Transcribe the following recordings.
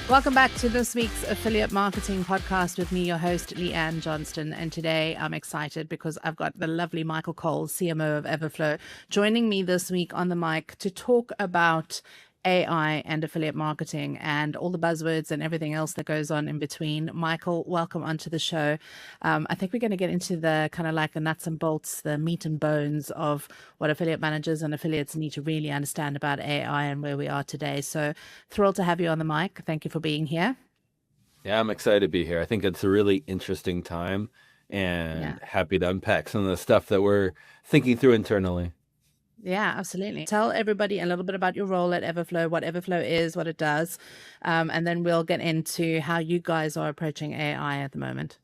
Welcome back to this week's Affiliate Marketing Podcast with me, your host, Leanne Johnston. And today I'm excited because I've got the lovely Michael Cole, CMO of Everflow, joining me this week on the mic to talk about AI and affiliate marketing and all the buzzwords and everything else that goes on in between. Michael, welcome onto the show. I think we're going to get into the kind of like the nuts and bolts, the meat and bones of what affiliate managers and affiliates need to really understand about AI and where we are today. So thrilled to have you on the mic. Thank you for being here. Yeah, I'm excited to be here. I think it's a really interesting time and happy to unpack some of the stuff that we're thinking through internally. Yeah, absolutely. Tell everybody a little bit about your role at Everflow, what Everflow is, what it does, and then we'll get into how you guys are approaching AI at the moment.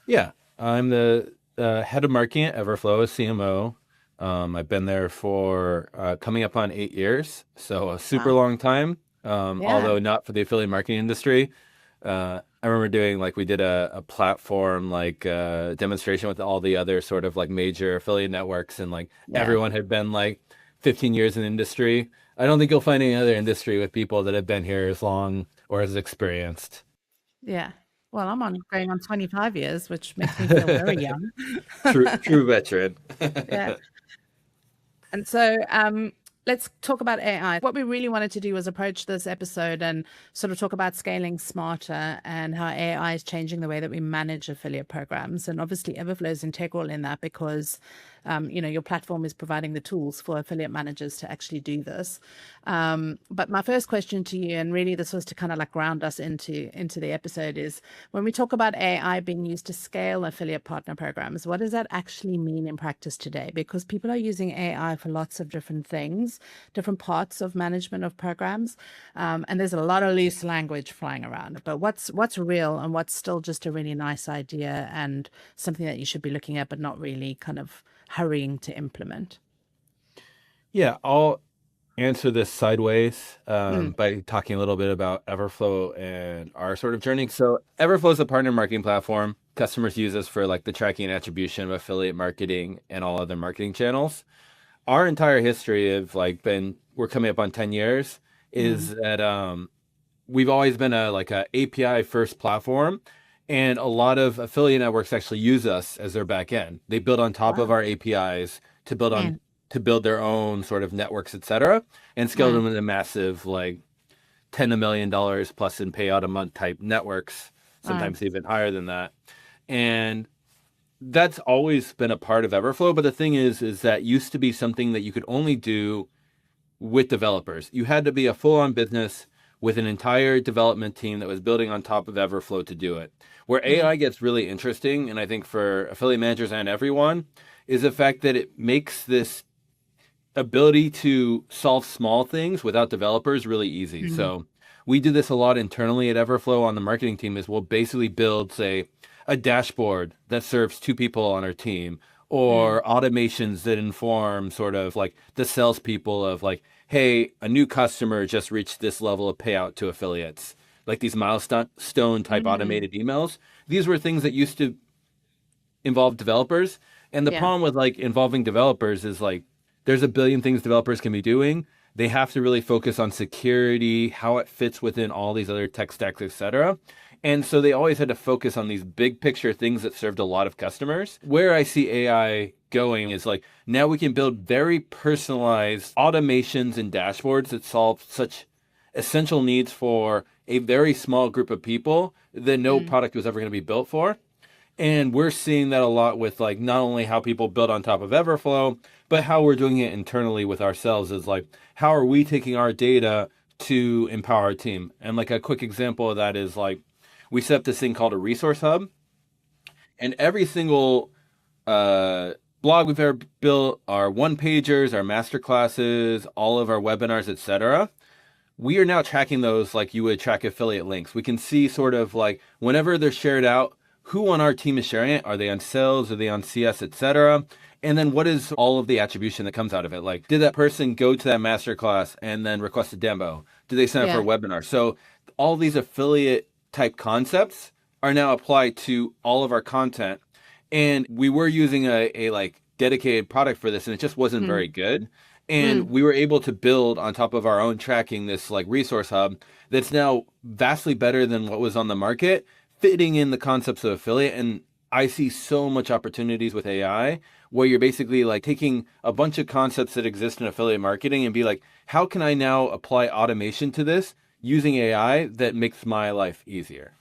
Yeah, I'm the head of marketing at Everflow, a CMO. I've been there for coming up on 8 years, so a super long time, although not for the affiliate marketing industry. I remember doing we did a platform demonstration with all the other sort of major affiliate networks, and everyone had been 15 years in the industry. I don't think you'll find any other industry with people that have been here as long or as experienced. Yeah. Well, I'm going on 25 years, which makes me feel very young. True veteran. Yeah. And so let's talk about AI. What we really wanted to do was approach this episode and sort of talk about scaling smarter and how AI is changing the way that we manage affiliate programs. And obviously Everflow is integral in that because your platform is providing the tools for affiliate managers to actually do this. But my first question to you, and really this was to kind of ground us into the episode, is when we talk about AI being used to scale affiliate partner programs, what does that actually mean in practice today? Because people are using AI for lots of different things, different parts of management of programs. And there's a lot of loose language flying around, but what's real and what's still just a really nice idea and something that you should be looking at, but not really kind of hurrying to implement? Yeah, I'll answer this sideways by talking a little bit about Everflow and our sort of journey. So Everflow is a partner marketing platform. Customers use us for the tracking and attribution of affiliate marketing and all other marketing channels. Our entire history of we're coming up on 10 years is that we've always been a API first platform. And a lot of affiliate networks actually use us as their back end. They build on top of our APIs to build their own sort of networks, et cetera, and scale them into massive $10 million plus in payout a month type networks, sometimes even higher than that. And that's always been a part of Everflow. But the thing is that used to be something that you could only do with developers. You had to be a full-on business with an entire development team that was building on top of Everflow to do it. Where AI gets really interesting, and I think for affiliate managers and everyone, is the fact that it makes this ability to solve small things without developers really easy. So we do this a lot internally at Everflow on the marketing team. Is we'll basically build, say, a dashboard that serves 2 people on our team, or automations that inform sort of the salespeople of hey, a new customer just reached this level of payout to affiliates. These milestone type automated emails. These were things that used to involve developers. And the problem with involving developers is there's a billion things developers can be doing. They have to really focus on security, how it fits within all these other tech stacks, et cetera. And so they always had to focus on these big picture things that served a lot of customers. Where I see AI going is now we can build very personalized automations and dashboards that solve such essential needs for a very small group of people that no product was ever going to be built for. And we're seeing that a lot with not only how people build on top of Everflow, but how we're doing it internally with ourselves is how are we taking our data to empower our team? And a quick example of that is we set up this thing called a resource hub, and every single blog we've ever built, our one pagers, our master classes, all of our webinars, etc., we are now tracking those like you would track affiliate links. We can see sort of whenever they're shared out, who on our team is sharing it. Are they on sales? Are they on CS, etc.? And then what is all of the attribution that comes out of it? Did that person go to that masterclass and then request a demo? Did they sign up for a webinar? So all these affiliate type concepts are now applied to all of our content. And we were using a dedicated product for this, and it just wasn't very good. And we were able to build on top of our own tracking this resource hub that's now vastly better than what was on the market, fitting in the concepts of affiliate. And I see so much opportunities with AI where you're basically like taking a bunch of concepts that exist in affiliate marketing and be like, how can I now apply automation to this using AI that makes my life easier?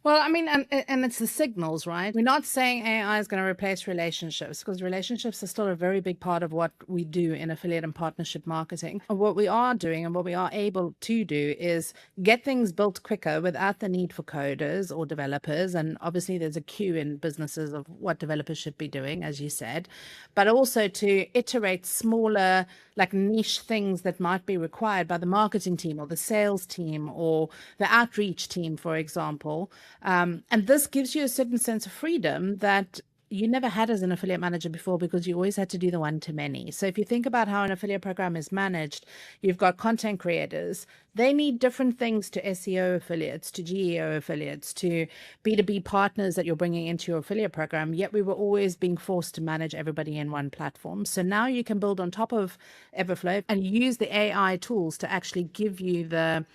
Well, I mean, and it's the signals, right? We're not saying AI is going to replace relationships because relationships are still a very big part of what we do in affiliate and partnership marketing. And what we are doing and what we are able to do is get things built quicker without the need for coders or developers. And obviously, there's a queue in businesses of what developers should be doing, as you said, but also to iterate smaller, like niche things that might be required by the marketing team or the sales team or the outreach team, for example. And this gives you a certain sense of freedom that you never had as an affiliate manager before because you always had to do the one to many. So if you think about how an affiliate program is managed, you've got content creators. They need different things to SEO affiliates, to GEO affiliates, to B2B partners that you're bringing into your affiliate program. Yet we were always being forced to manage everybody in one platform. So now you can build on top of Everflow and use the AI tools to actually give you the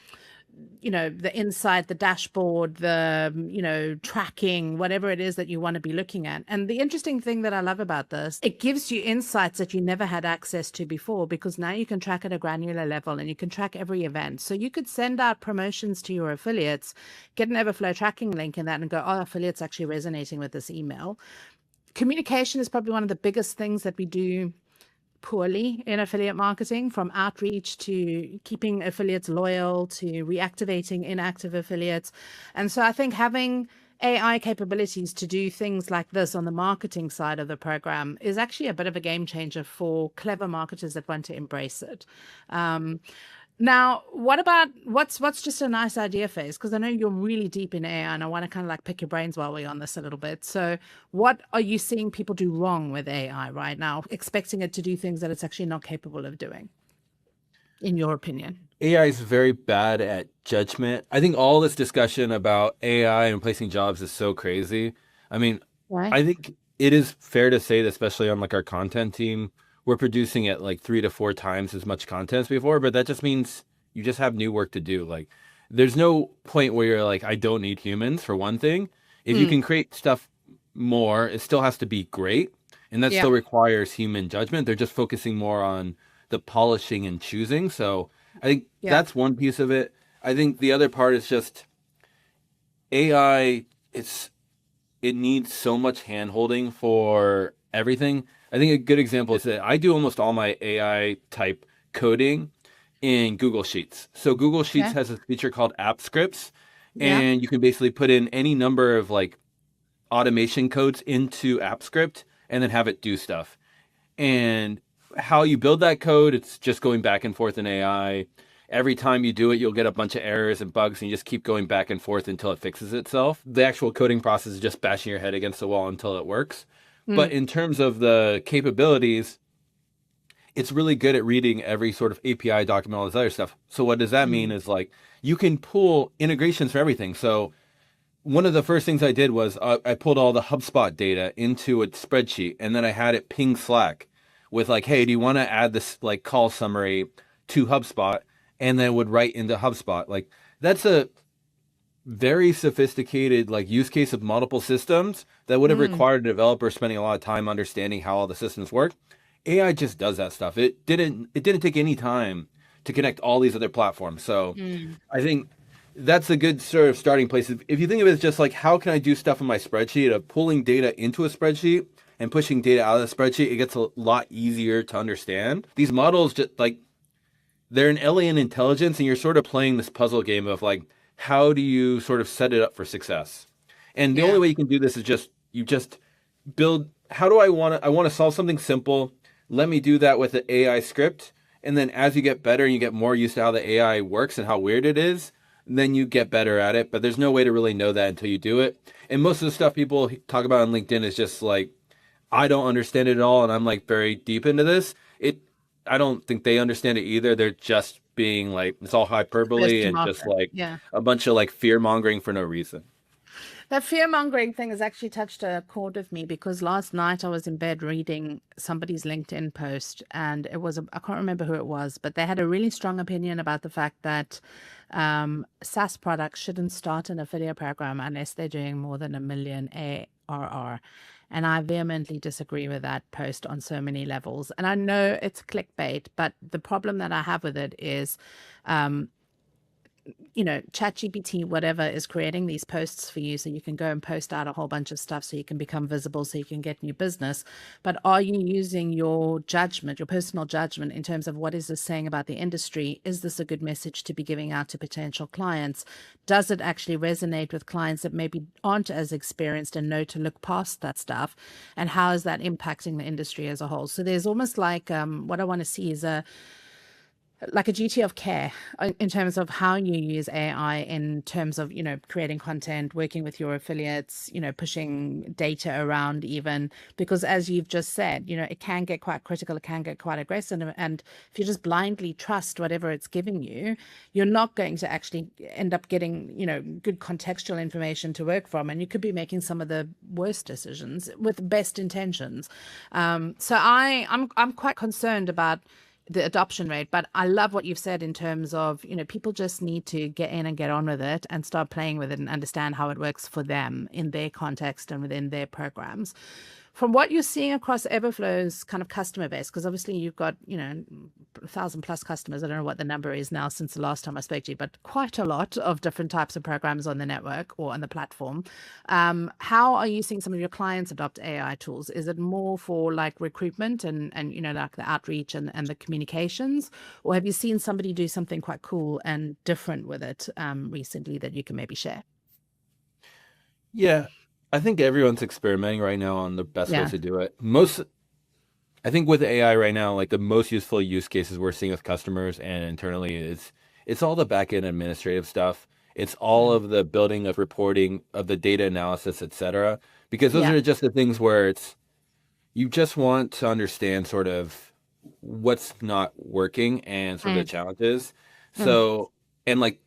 insight, the dashboard, the tracking, whatever it is that you want to be looking at. And the interesting thing that I love about this, it gives you insights that you never had access to before, because now you can track at a granular level and you can track every event. So you could send out promotions to your affiliates, get an Everflow tracking link in that and go, oh, affiliates actually resonating with this email. Communication is probably one of the biggest things that we do poorly in affiliate marketing, from outreach to keeping affiliates loyal to reactivating inactive affiliates. And so I think having AI capabilities to do things like this on the marketing side of the program is actually a bit of a game changer for clever marketers that want to embrace it. Now, what about what's just a nice idea phase? Because I know you're really deep in AI and I want to kind of like pick your brains while we're on this a little bit. So what are you seeing people do wrong with AI right now, expecting it to do things that it's actually not capable of doing, in your opinion? AI is very bad at judgment. I think all this discussion about AI and replacing jobs is so crazy. I mean, Right. I think it is fair to say that, especially on like our content team, we're producing at like 3 to 4 times as much content as before, but that just means you just have new work to do. Like, there's no point where you're like, I don't need humans for one thing. If you Mm, can create stuff more, it still has to be great, and that yeah. still requires human judgment. They're just focusing more on the polishing and choosing. So I think Yeah. that's one piece of it. I think the other part is just AI. It needs so much hand holding for everything. I think a good example is that I do almost all my AI type coding in Google Sheets. So Google Sheets Okay. has a feature called app scripts, Yeah. and you can basically put in any number of like automation codes into app script and then have it do stuff. And how you build that code, it's just going back and forth in AI. Every time you do it, you'll get a bunch of errors and bugs, and you just keep going back and forth until it fixes itself. The actual coding process is just bashing your head against the wall until it works. But Mm, in terms of the capabilities, it's really good at reading every sort of API document, all this other stuff. So what does that mean mm, is like you can pull integrations for everything. So one of the first things I did was I pulled all the HubSpot data into a spreadsheet, and then I had it ping Slack with like, hey, do you want to add this like call summary to HubSpot? And then it would write into HubSpot. Like, that's a very sophisticated like use case of multiple systems that would have mm, required a developer spending a lot of time understanding how all the systems work. AI just does that stuff. It didn't take any time to connect all these other platforms. So mm. I think that's a good sort of starting place. If you think of it as just like how can I do stuff in my spreadsheet, of pulling data into a spreadsheet and pushing data out of the spreadsheet, it gets a lot easier to understand. These models just like they're an alien intelligence, and you're sort of playing this puzzle game of like how do you sort of set it up for success. And the only Yeah. way you can do this is just build. How do I want to solve something simple. Let me do that with an AI script. And then as you get better and you get more used to how the AI works and how weird it is, then you get better at it. But there's no way to really know that until you do it. And most of the stuff people talk about on LinkedIn is just like, I don't understand it at all, and I'm like very deep into this. I don't think they understand it either. They're just being like, it's all hyperbole Best to and just market. like Yeah. a bunch of like fear mongering for no reason. That fear mongering thing has actually touched a chord with me because last night I was in bed reading somebody's LinkedIn post, and it was, I can't remember who it was, but they had a really strong opinion about the fact that SaaS products shouldn't start an affiliate program unless they're doing more than 1 million ARR. And I vehemently disagree with that post on so many levels. And I know it's clickbait, but the problem that I have with it is, um, ChatGPT, whatever, is creating these posts for you so you can go and post out a whole bunch of stuff so you can become visible, so you can get new business. But are you using your judgment, your personal judgment, in terms of what is this saying about the industry? Is this a good message to be giving out to potential clients? Does it actually resonate with clients that maybe aren't as experienced and know to look past that stuff? And how is that impacting the industry as a whole? So there's almost like, what I want to see is a duty of care in terms of how you use AI in terms of, creating content, working with your affiliates, pushing data around even, because as you've just said, it can get quite critical, it can get quite aggressive. And if you just blindly trust whatever it's giving you, you're not going to actually end up getting, good contextual information to work from. And you could be making some of the worst decisions with best intentions. So I'm quite concerned about the adoption rate, but I love what you've said in terms of, people just need to get in and get on with it and start playing with it and understand how it works for them in their context and within their programs. From what you're seeing across Everflow's kind of customer base, because obviously you've got, 1,000 plus customers. I don't know what the number is now since the last time I spoke to you, but quite a lot of different types of programs on the network or on the platform. How are you seeing some of your clients adopt AI tools? Is it more for like recruitment and like the outreach and the communications, or have you seen somebody do something quite cool and different with it recently that you can maybe share? Yeah, I think everyone's experimenting right now on the best ways Yeah. to do it. I think with AI right now, like the most useful use cases we're seeing with customers and internally is it's all the back end administrative stuff. It's all Mm. of the building of reporting, of the data analysis, etc. Because those Yeah. are just the things where it's you just want to understand sort of what's not working and sort of the Mm. challenges. Mm. So, and like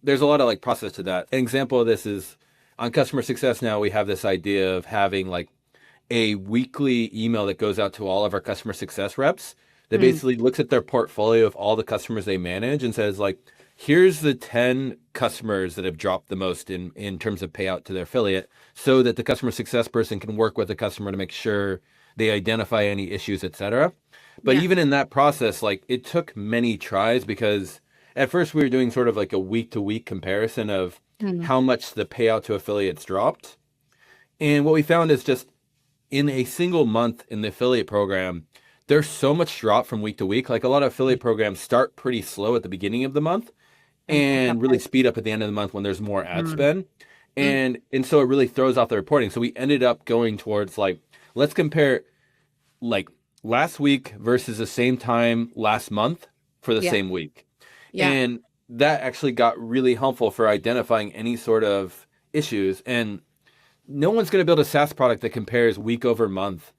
there's a lot of like process to that. An example of this is on customer success now we have this idea of having like a weekly email that goes out to all of our customer success reps that Mm. basically looks at their portfolio of all the customers they manage and says like here's the 10 customers that have dropped the most in terms of payout to their affiliate so that the customer success person can work with the customer to make sure they identify any issues, etc. But Yeah. even in that process, like it took many tries because at first we were doing sort of like a week to week comparison of Mm. how much the payout to affiliates dropped. And what we found is just in a single month in the affiliate program, there's so much drop from week to week. Like a lot of affiliate programs start pretty slow at the beginning of the month And pick up and really pace. speed up at the end of the month when there's more ad Mm. spend. Mm. And so it really throws off the reporting. So we ended up going towards like, let's compare like last week versus the same time last month for the Yeah. same week. Yeah. And that actually got really helpful for identifying any sort of issues. And no one's going to build a SaaS product that compares week over month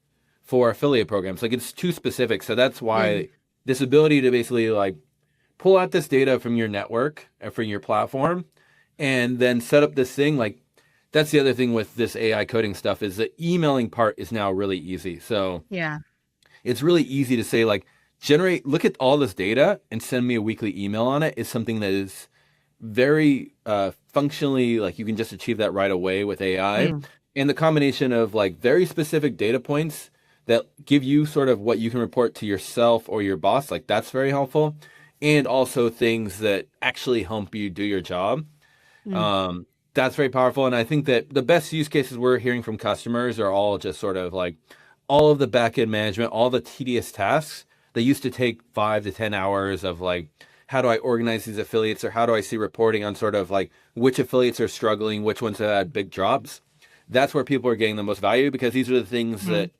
for affiliate programs. Like it's too specific. So that's Mm. why this ability to basically like pull out this data from your network and from your platform and then set up this thing like that's the other thing with this AI coding stuff is the emailing part is now really easy. So Yeah. it's really easy to say like look at all this data and send me a weekly email on it is something that is very functionally like you can just achieve that right away with AI. Mm. And the combination of like very specific data points that give you sort of what you can report to yourself or your boss, like that's very helpful. And also things that actually help you do your job. Mm. Um, that's very powerful. And I think that the best use cases we're hearing from customers are all just sort of like all of the back end management, all the tedious tasks that used to take 5 to 10 hours of like, how do I organize these affiliates or how do I see reporting on sort of like which affiliates are struggling, which ones have had big drops? That's where people are getting the most value because these are the things Mm. that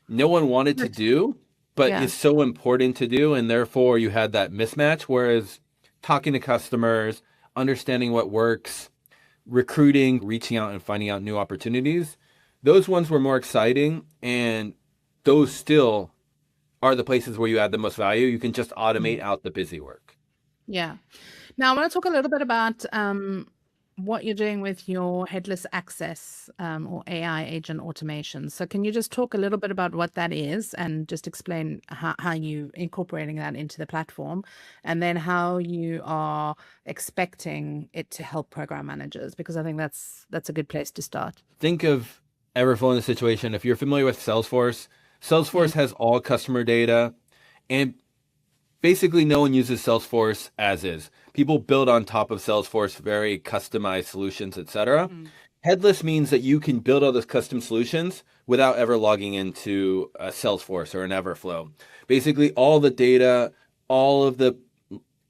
no one wanted to Good. do, but Yeah. is so important to do. And therefore you had that mismatch. Whereas talking to customers, understanding what works, recruiting, reaching out and finding out new opportunities, those ones were more exciting. And those still are the places where you add the most value. You can just automate Mm. out the busy work. Yeah. Now I want to talk a little bit about what you're doing with your headless access or AI agent automation. So can you just talk a little bit about what that is and just explain how you incorporating that into the platform, and then how you are expecting it to help program managers? Because I think that's a good place to start. Think of Everflow in the situation. If you're familiar with Salesforce, Mm, Salesforce has all customer data, and basically no one uses Salesforce as is. People build on top of Salesforce very customized solutions, etc. mm, Headless means that you can build all those custom solutions without ever logging into a Salesforce or an Everflow. Basically, all the data, all of the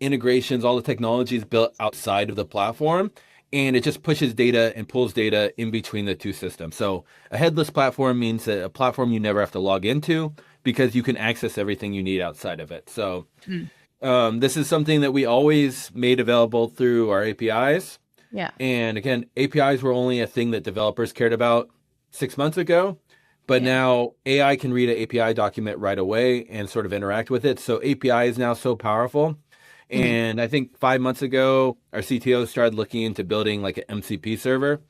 integrations, all the technology is built outside of the platform, and it just pushes data and pulls data in between the two systems. So a headless platform means that a platform you never have to log into because you can access everything you need outside of it. So mm. this is something that we always made available through our APIs. Yeah. And again, APIs were only a thing that developers cared about 6 months ago. But Yeah. now AI can read an API document right away and sort of interact with it. So API is now so powerful. Mm, And I think 5 months ago, our CTO started looking into building like an MCP server.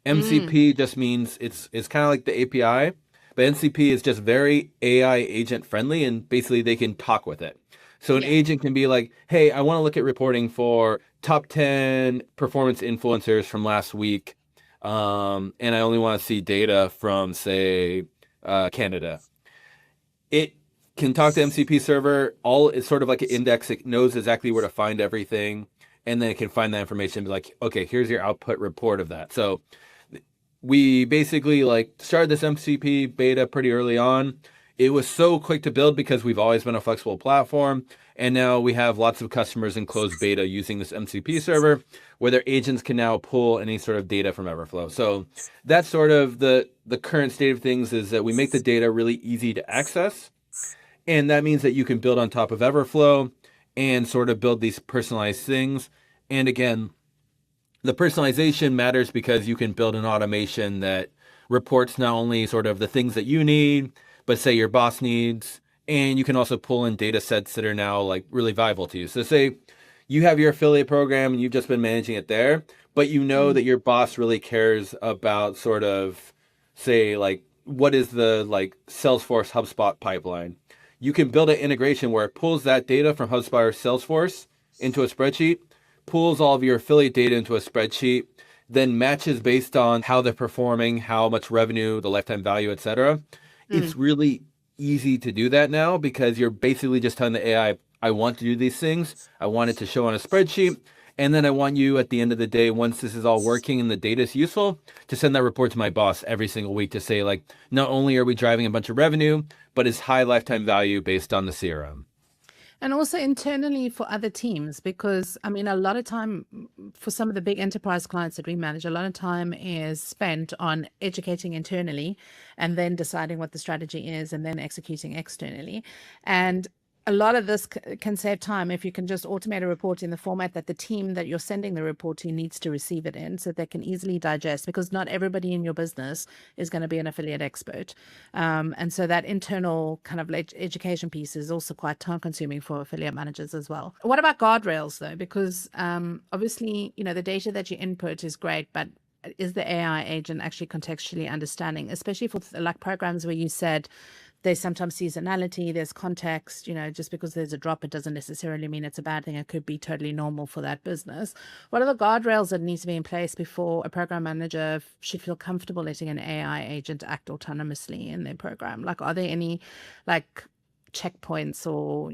mm. MCP just means it's kind of like the API, but MCP is just very AI agent friendly, and basically they can talk with it. So an Yeah. agent can be like, "Hey, I want to look at reporting for top 10 performance influencers from last week, and I only want to see data from, say, Canada." It can talk to MCP server. All it's sort of like an index. It knows exactly where to find everything, and then it can find that information and be like, "Okay, here's your output report of that." So we basically like started this MCP beta pretty early on. It was so quick to build because we've always been a flexible platform. And now we have lots of customers in closed beta using this MCP server where their agents can now pull any sort of data from Everflow. So that's sort of the current state of things, is that we make the data really easy to access. And that means that you can build on top of Everflow and sort of build these personalized things. And again, the personalization matters because you can build an automation that reports not only sort of the things that you need, but say your boss needs. And you can also pull in data sets that are now like really valuable to you. So say you have your affiliate program and you've just been managing it there, but you know Mm. that your boss really cares about sort of, say, like what is the like Salesforce HubSpot pipeline. You can build an integration where it pulls that data from HubSpot or Salesforce into a spreadsheet, pulls all of your affiliate data into a spreadsheet, then matches based on how they're performing, how much revenue, the lifetime value, etc. Mm. It's really easy to do that now because you're basically just telling the AI, I want to do these things. I want it to show on a spreadsheet. And then I want you at the end of the day, once this is all working and the data is useful, to send that report to my boss every single week to say, like, not only are we driving a bunch of revenue, but it's high lifetime value based on the CRM. And also internally for other teams, because I mean, a lot of time for some of the big enterprise clients that we manage, a lot of time is spent on educating internally and then deciding what the strategy is and then executing externally. And a lot of this can save time if you can just automate a report in the format that the team that you're sending the report to needs to receive it in, so they can easily digest, because not everybody in your business is going to be an affiliate expert. And so that internal kind of education piece is also quite time consuming for affiliate managers as well. What about guardrails though? Because obviously, the data that you input is great, but is the AI agent actually contextually understanding, especially for like programs where you said there's sometimes seasonality, there's context, just because there's a drop, it doesn't necessarily mean it's a bad thing. It could be totally normal for that business. What are the guardrails that need to be in place before a program manager should feel comfortable letting an AI agent act autonomously in their program? Like, are there any like checkpoints, or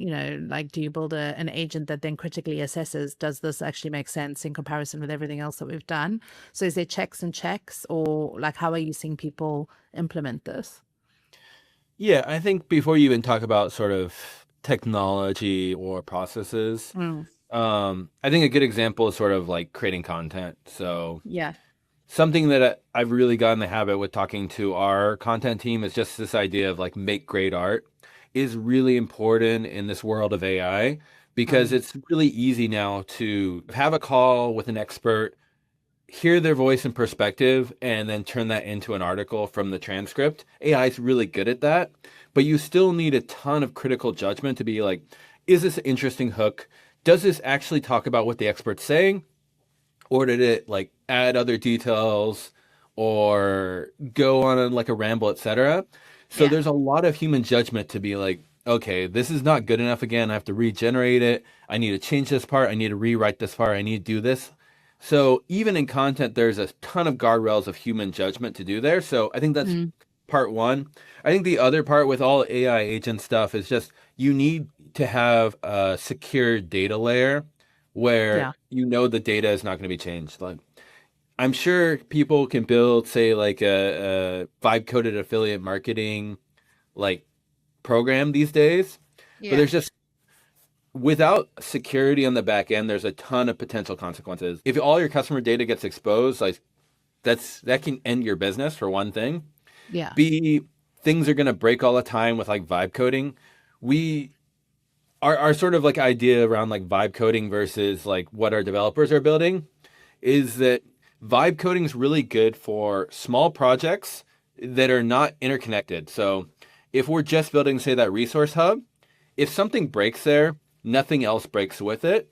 like, do you build an agent that then critically assesses, does this actually make sense in comparison with everything else that we've done? So is there checks and checks, or like, how are you seeing people implement this? Yeah, I think before you even talk about sort of technology or processes, Mm, I think a good example is sort of like creating content. So yeah. something that I've really got in the habit with talking to our content team is just this idea of like make great art is really important in this world of AI, because Mm, it's really easy now to have a call with an expert, hear their voice and perspective, and then turn that into an article from the transcript. AI is really good at that, but you still need a ton of critical judgment to be like, is this an interesting hook? Does this actually talk about what the expert's saying? or did it like add other details or go on like a ramble, etc. So Yeah. there's a lot of human judgment to be like, okay, this is not good enough again. I have to regenerate it. I need to change this part. I need to rewrite this part. I need to do this. So even in content, there's a ton of guardrails of human judgment to do there. So I think that's Mm. part one. I think the other part with all AI agent stuff is just you need to have a secure data layer where Yeah. you know the data is not going to be changed. Like I'm sure people can build, say, like a vibe coded affiliate marketing like program these days, but Yeah. there's just without security on the back end, there's a ton of potential consequences. If all your customer data gets exposed, like that can end your business for one thing. Yeah. B, things are gonna break all the time with like vibe coding. We our sort of like idea around like vibe coding versus like what our developers are building is that vibe coding is really good for small projects that are not interconnected. So if we're just building, say, that resource hub, if something breaks there, nothing else breaks with it.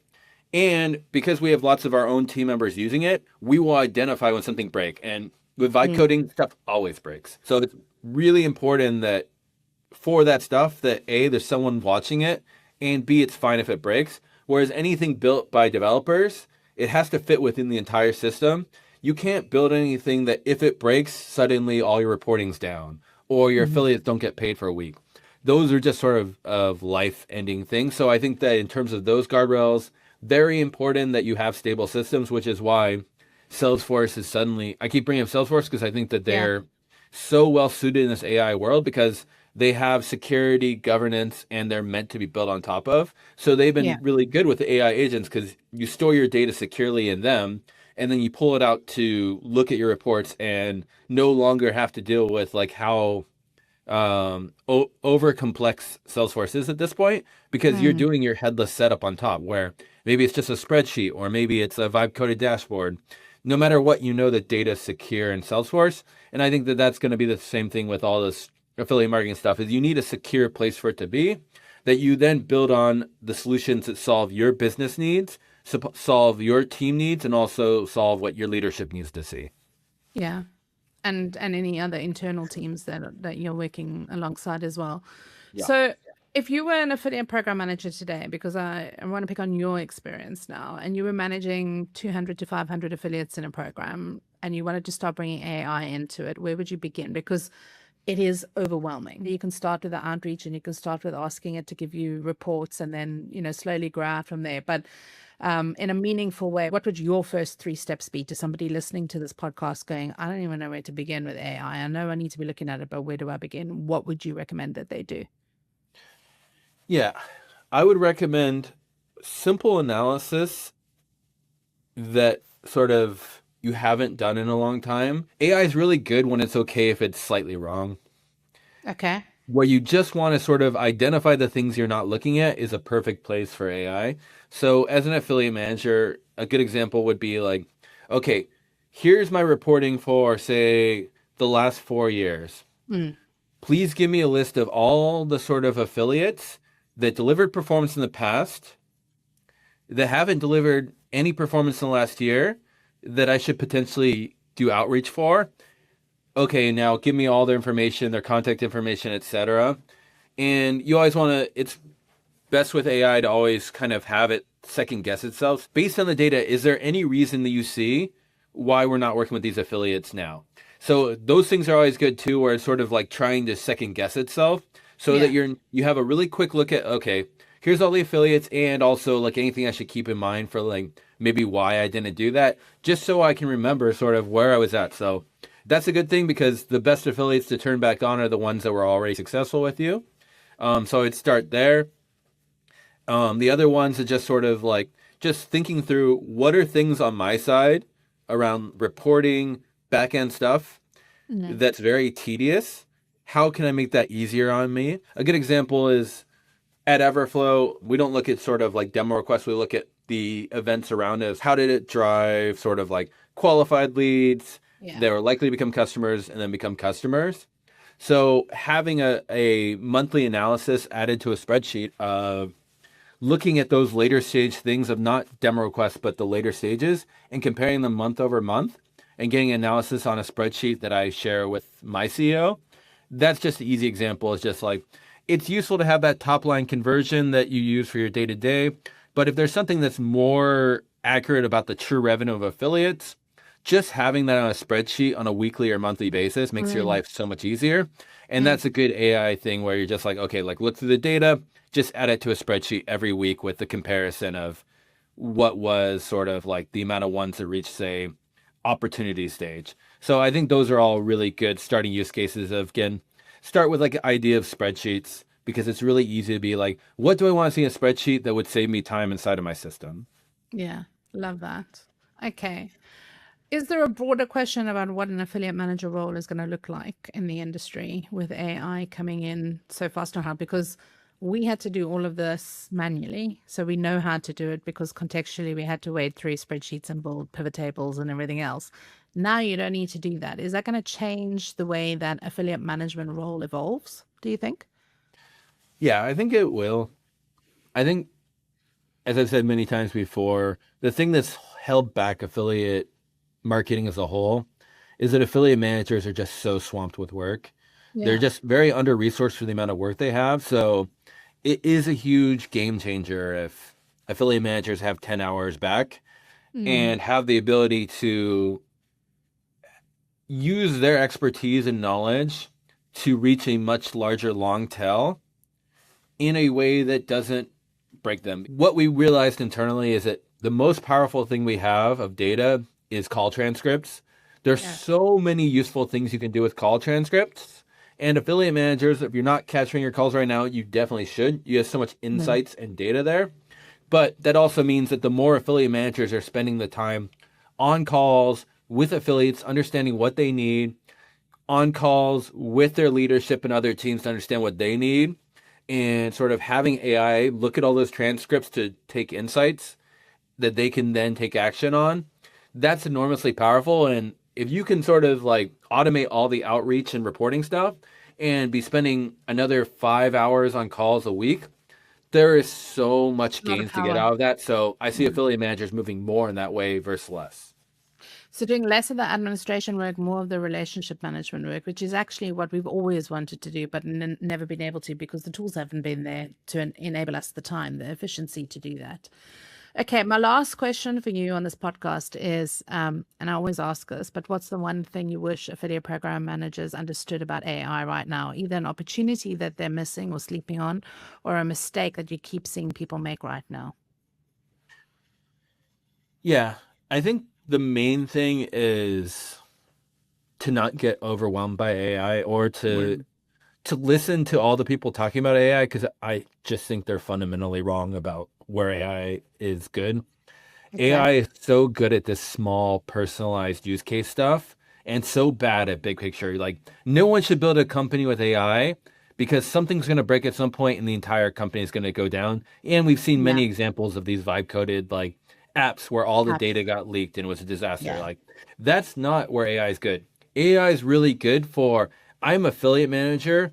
And because we have lots of our own team members using it, we will identify when something breaks. And with vibe Mm. coding, stuff always breaks. So it's really important that for that stuff that A, there's someone watching it, and B, it's fine if it breaks. Whereas anything built by developers, it has to fit within the entire system. You can't build anything that if it breaks, suddenly all your reporting's down or your Mhm. affiliates don't get paid for a week. Those are just sort of life ending things. So I think that in terms of those guardrails, very important that you have stable systems, which is why Salesforce is suddenly, I keep bringing up Salesforce because I think that Yeah. they're so well suited in this AI world because they have security, governance, and they're meant to be built on top of. So they've Yeah. been really good with the AI agents because you store your data securely in them, and then you pull it out to look at your reports and no longer have to deal with like how over complex Salesforce is at this point because you're Mm. doing your headless setup on top where maybe it's just a spreadsheet or maybe it's a vibe coded dashboard. No matter what, you know that data is secure in Salesforce. And I think that that's going to be the same thing with all this affiliate marketing stuff is you need a secure place for it to be that you then build on the solutions that solve your business needs, solve your team needs, and also solve what your leadership needs to see. Yeah. And any other internal teams that you're working alongside as well. Yeah. So if you were an affiliate program manager today, because I want to pick on your experience now, and you were managing 200 to 500 affiliates in a program, and you wanted to start bringing AI into it, where would you begin? Because it is overwhelming. You can start with the outreach and you can start with asking it to give you reports and then, slowly grow out from there. But in a meaningful way, what would your first three steps be to somebody listening to this podcast going, I don't even know where to begin with AI. I know I need to be looking at it, but where do I begin? What would you recommend that they do? Yeah, I would recommend simple analysis that sort of you haven't done in a long time. AI is really good when it's okay if it's slightly wrong. Okay. Where you just want to sort of identify the things you're not looking at is a perfect place for AI. So, as an affiliate manager, a good example would be like, okay, here's my reporting for, say, the last 4 years. Mm. Please give me a list of all the sort of affiliates that delivered performance in the past that haven't delivered any performance in the last year that I should potentially do outreach for. Okay, now give me all their information, their contact information, etc. And you always want to, it's best with AI to always kind of have it second guess itself. Based on the data, is there any reason that you see why we're not working with these affiliates now? So those things are always good too, where it's sort of like trying to second guess itself so that Yeah. you have a really quick look at, okay, here's all the affiliates and also like anything I should keep in mind for like maybe why I didn't do that, just so I can remember sort of where I was at. So that's a good thing because the best affiliates to turn back on are the ones that were already successful with you. So I'd start there. The other ones are just sort of like just thinking through what are things on my side around reporting, back end stuff Mm. that's very tedious. How can I make that easier on me? A good example is at Everflow, we don't look at sort of like demo requests. We look at the events around us. How did it drive sort of like qualified leads Yeah. that are likely to become customers and then become customers? So having a monthly analysis added to a spreadsheet of looking at those later stage things of not demo requests, but the later stages and comparing them month over month and getting analysis on a spreadsheet that I share with my CEO. That's just an easy example. It's just like, it's useful to have that top line conversion that you use for your day to day. But if there's something that's more accurate about the true revenue of affiliates, just having that on a spreadsheet on a weekly or monthly basis makes your Mm, life so much easier. And mm. that's a good AI thing where you're just like, okay, like look through the data, just add it to a spreadsheet every week with the comparison of what was sort of like the amount of ones that reached, say, opportunity stage. So I think those are all really good starting use cases of, again, start with like an idea of spreadsheets because it's really easy to be like, what do I want to see in a spreadsheet that would save me time inside of my system? Yeah, love that. Okay. Is there a broader question about what an affiliate manager role is going to look like in the industry with AI coming in so fast now? Because we had to do all of this manually. So we know how to do it because contextually we had to wade through spreadsheets and build pivot tables and everything else. Now you don't need to do that. Is that going to change the way that affiliate management role evolves, do you think? Yeah, I think it will. I think, as I've said many times before, the thing that's held back affiliate marketing as a whole is that affiliate managers are just so swamped with work. They're Yeah. just very under resourced for the amount of work they have. So it is a huge game changer if affiliate managers have 10 hours back Mm, and have the ability to use their expertise and knowledge to reach a much larger long tail in a way that doesn't break them. What we realized internally is that the most powerful thing we have of data is call transcripts. There's yeah. so many useful things you can do with call transcripts. And affiliate managers, if you're not capturing your calls right now, you definitely should. You have so much Mm, insights and data there. But that also means that the more affiliate managers are spending the time on calls with affiliates, understanding what they need, on calls with their leadership and other teams to understand what they need, and sort of having AI look at all those transcripts to take insights that they can then take action on, that's enormously powerful. And if you can sort of like automate all the outreach and reporting stuff and be spending another 5 hours on calls a week, there is so much a lot of gains to get power. out of that. So I see Yeah. affiliate managers moving more in that way versus less. So doing less of the administration work, more of the relationship management work, which is actually what we've always wanted to do, but never been able to because the tools haven't been there to enable us the time, the efficiency to do that. Okay, my last question for you on this podcast is, and I always ask this, but what's the one thing you wish affiliate program managers understood about AI right now? Either an opportunity that they're missing or sleeping on, or a mistake that you keep seeing people make right now? Yeah, I think the main thing is to not get overwhelmed by AI or Mm. to listen to all the people talking about AI because I just think they're fundamentally wrong about where AI is good. Okay. AI is so good at this small personalized use case stuff and so bad at big picture. Like no one should build a company with AI because something's going to break at some point and the entire company is going to go down. And we've seen Yeah. many examples of these vibe coded like apps where all the data Apps. got leaked and it was a disaster. Yeah. Like that's not where AI is good. AI is really good for I'm affiliate manager.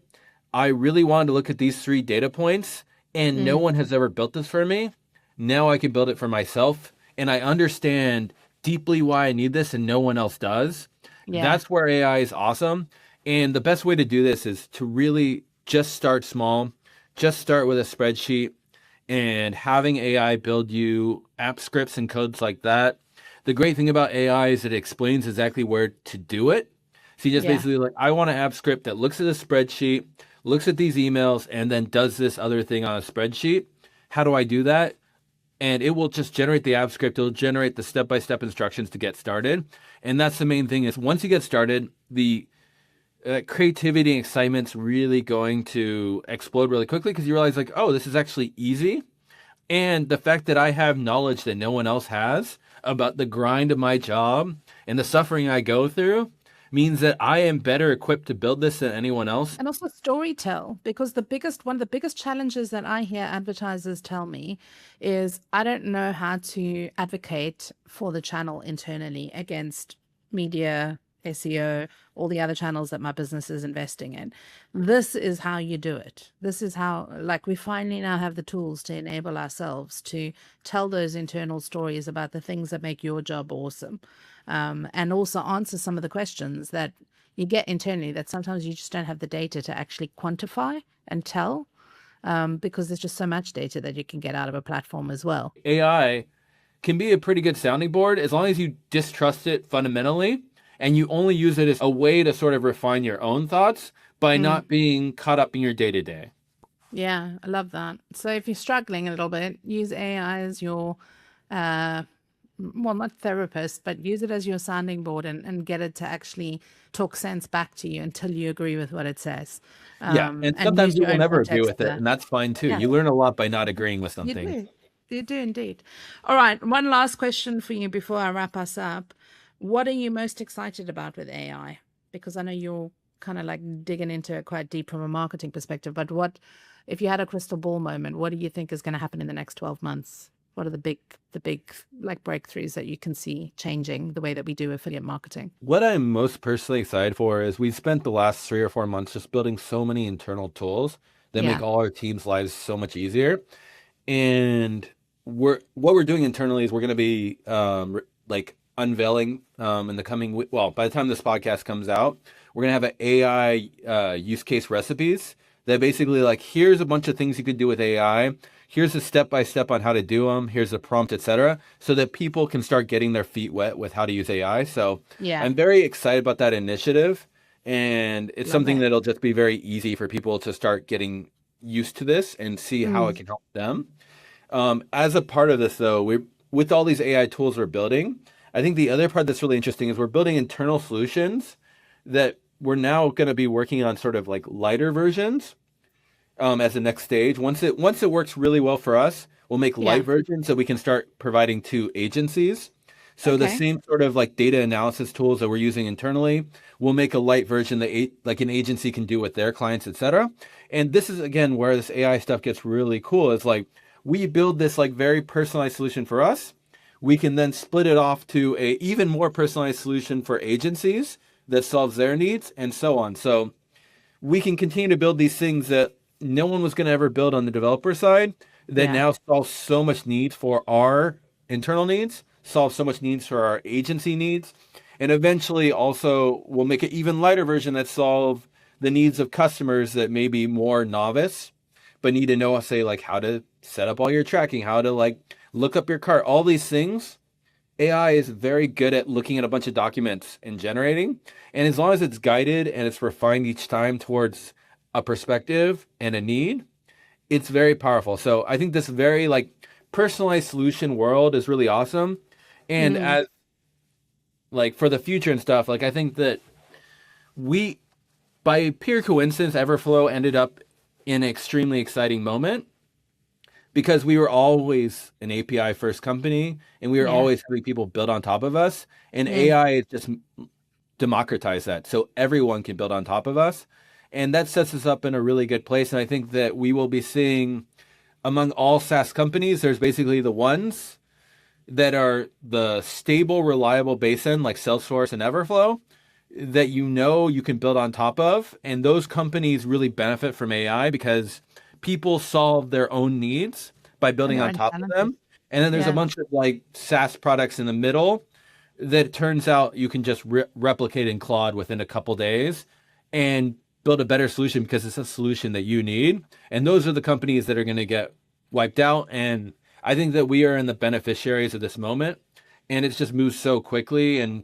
I really wanted to look at these three data points and no Mm. one has ever built this for me. Now I can build it for myself and I understand deeply why I need this and no one else does. Yeah. That's where AI is awesome. And the best way to do this is to really just start small, just start with a spreadsheet and having AI build you app scripts and codes like that. The great thing about AI is it explains exactly where to do it. So you just Yeah. basically like, I want an app script that looks at a spreadsheet, looks at these emails, and then does this other thing on a spreadsheet. How do I do that? And it will just generate the app script. It'll generate the step-by-step instructions to get started. And that's the main thing is once you get started, the creativity and excitement's really going to explode really quickly because you realize like, oh, this is actually easy. And the fact that I have knowledge that no one else has about the grind of my job and the suffering I go through means that I am better equipped to build this than anyone else. And also story tell, because one of the biggest challenges that I hear advertisers tell me is I don't know how to advocate for the channel internally against media SEO, all the other channels that my business is investing in. This is how you do it. This is how, like, we finally now have the tools to enable ourselves to tell those internal stories about the things that make your job awesome, and also answer some of the questions that you get internally that sometimes you just don't have the data to actually quantify and tell, because there's just so much data that you can get out of a platform as well. AI can be a pretty good sounding board as long as you distrust it fundamentally and you only use it as a way to sort of refine your own thoughts by not being caught up in your day to day. Yeah, I love that. So if you're struggling a little bit, use AI as your, uh, well, not therapist, but use it as your sounding board, and get it to actually talk sense back to you until you agree with what it says. Yeah. And And sometimes use you your will own never agree context with it, there. and that's fine too. Yeah, You learn a lot by not agreeing with you something. do. You do indeed. All right. One last question for you before I wrap us up. What are you most excited about with AI? Because I know you're kind of like digging into it quite deep from a marketing perspective, but what, if you had a crystal ball moment, what do you think is going to happen in the next 12 months? What are the big like breakthroughs that you can see changing the way that we do affiliate marketing? What I'm most personally excited for is we spent the last 3 or 4 months just building so many internal tools that make Yeah. all our teams' lives so much easier. And what we're doing internally is we're going to be like unveiling in the coming week. Well, by the time this podcast comes out, we're going to have an AI use case recipes that basically like here's a bunch of things you could do with AI. Here's a step by step on how to do them. Here's a prompt, etc., so that people can start getting their feet wet with how to use AI. So Yeah. I'm very excited about that initiative, and it's Love something it. that'll just be very easy for people to start getting used to this and see how it Mm. can help them. As a part of this, though, we with all these AI tools we're building, I think the other part that's really interesting is we're building internal solutions that we're now going to be working on sort of like lighter versions as the next stage. Once it works really well for us, we'll make light Yeah. versions that we can start providing to agencies. So the Okay. same sort of like data analysis tools that we're using internally, we'll make a light version that like an agency can do with their clients, etc. And this is again where this AI stuff gets really cool. It's like we build this like very personalized solution for us. We can then split it off to a even more personalized solution for agencies that solves their needs and so on. So we can continue to build these things that no one was going to ever build on the developer side that Yeah. now solve so much need for our internal needs, solve so much needs for our agency needs, and eventually also we'll make an even lighter version that solve the needs of customers that may be more novice but need to know, say, like how to set up all your tracking, how to like look up your cart, all these things. AI is very good at looking at a bunch of documents and generating. And as long as it's guided and it's refined each time towards a perspective and a need, it's very powerful. So I think this very like personalized solution world is really awesome. And Mm. as like for the future and stuff, like I think that we, by pure coincidence, Everflow ended up in an extremely exciting moment because we were always an API first company and we were Yeah. always having people build on top of us. And Mm. AI is just democratized that. So everyone can build on top of us. And that sets us up in a really good place. And I think that we will be seeing among all SaaS companies, there's basically the ones that are the stable, reliable basin like Salesforce and Everflow that you know you can build on top of. And those companies really benefit from AI because people solve their own needs by And building their on own top of challenges. them. And then there's a Yeah. bunch of like SaaS products in the middle that it turns out you can just replicate in Claude within a couple days and build a better solution because it's a solution that you need. And those are the companies that are going to get wiped out. And I think that we are in the beneficiaries of this moment. And it's just moved so quickly. And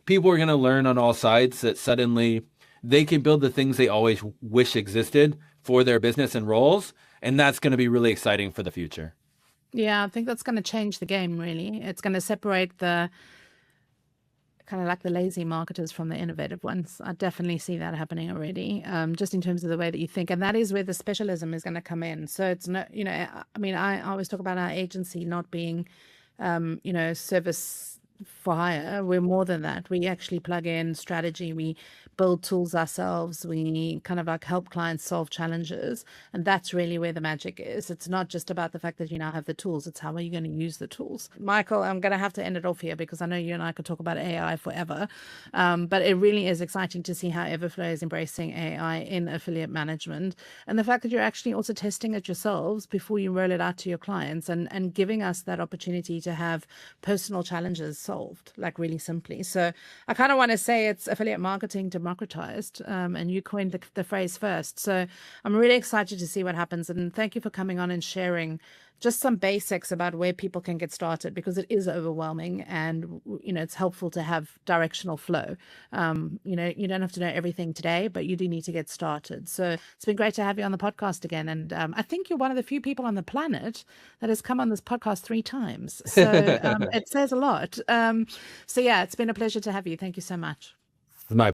people are going to learn on all sides that suddenly they can build the things they always wish existed for their business and roles. And that's going to be really exciting for the future. Yeah, I think that's going to change the game, really. It's going to separate the kind of like the lazy marketers from the innovative ones. I definitely see that happening already, just in terms of the way that you think. And that is where the specialism is going to come in. So it's not, I mean, I always talk about our agency not being, service for hire. We're more than that. We actually plug in strategy. We build tools ourselves. We kind of like help clients solve challenges. And that's really where the magic is. It's not just about the fact that you now have the tools, it's how are you going to use the tools. Michael, I'm going to have to end it off here because I know you and I could talk about AI forever. But it really is exciting to see how Everflow is embracing AI in affiliate management, and the fact that you're actually also testing it yourselves before you roll it out to your clients, and giving us that opportunity to have personal challenges solved, like really simply. So I kind of want to say it's affiliate marketing democratized, and you coined the phrase first. So I'm really excited to see what happens. And thank you for coming on and sharing just some basics about where people can get started, because it is overwhelming, and it's helpful to have directional flow. You don't have to know everything today, but you do need to get started. So it's been great to have you on the podcast again, and I think you're one of the few people on the planet that has come on this podcast 3 times, so it says a lot. So yeah, it's been a pleasure to have you. Thank you so much. My